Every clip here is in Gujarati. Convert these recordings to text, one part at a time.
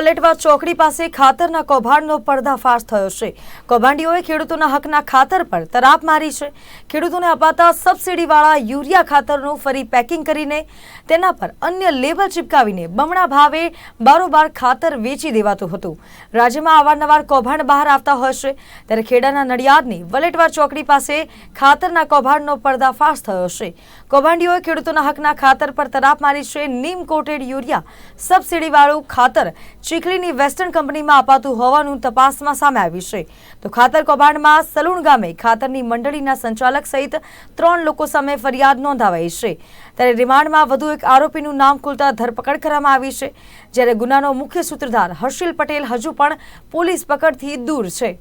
વલેટવા ચોકડી પાસે ખાતરના કૌભાંડનો પર્દાફાશ થયો છે। કૌભાંડીઓએ ખેડૂતોના હકના ખાતર પર તરાપ મારી છે। ખેડૂતોને અપાતા સબસિડીવાળા યુરિયા ખાતરનું ફરી પેકિંગ કરીને તેના પર અન્ય લેબલ ચિપકાવીને બમણા ભાવે બારોબાર ખાતર વેચી દેવાતું હતું। રાજ્યમાં અવારનવાર કૌભાંડ બહાર આવતા હોય છે, ત્યારે ખેડાના નડિયાદની વલેટવા ચોકડી પાસે ખાતરના કૌભાંડનો પર્દાફાશ થયો છે। કૌભાંડીઓએ ખેડૂતોના હકના ખાતર પર તરાપ મારી છે। નીમ કોટેડ યુરિયા સબસિડીવાળું ખાતર ચીખલીની વેસ્ટર્ન કંપનીમાં અપાતું હોવાનું તપાસમાં સામે આવ્યું છે। તો ખાતર કૌભાંડમાં સલૂણ ગામે ખાતરની મંડળીના સંચાલક સહિત 3 લોકો સામે ફરિયાદ નોંધાવાઈ છે। ત્યારે રિમાન્ડમાં વધુ એક આરોપીનું નામ ખુલતા ધરપકડ કરવામાં આવી છે, જ્યારે ગુનાનો મુખ્ય સૂત્રધાર હર્ષિલ પટેલ હજુ પણ પોલીસ પકડથી દૂર છે।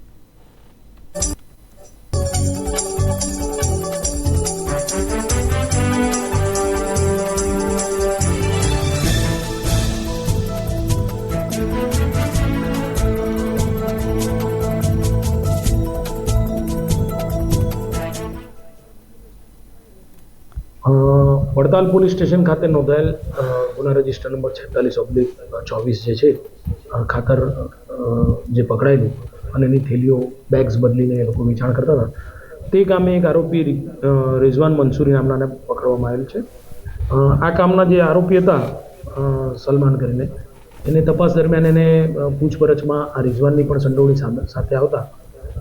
વડતાલ પોલીસ સ્ટેશન ખાતે નોંધાયેલ ગુના રજિસ્ટર નંબર 46/24 જે છે ખાતર જે પકડાયેલું અને એની થેલીઓ બેગ્સ બદલીને એ લોકો વેચાણ કરતા હતા, તે કામે એક આરોપી રિઝવાન મંસૂરી નામનાને પકડવામાં આવેલ છે। આ કામના જે આરોપી હતા સલમાન કરીને, એને તપાસ દરમિયાન એને પૂછપરછમાં આ રિઝવાનની પણ સંડોવણી સાથે આવતા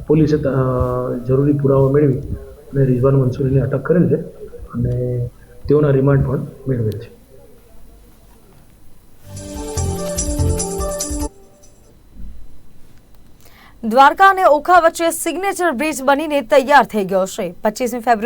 પોલીસે જરૂરી પુરાવા મેળવી અને રિઝવાન મંસૂરીને અટક કરેલ છે અને તેઓના રિમાન્ડ પણ મેળવેલ છે। દ્વારકા અને ઓખા વચ્ચે સિગ્નેચર બ્રિજ બનીને તૈયાર થઈ ગયો છે। 25 ફેબ્રુઆરી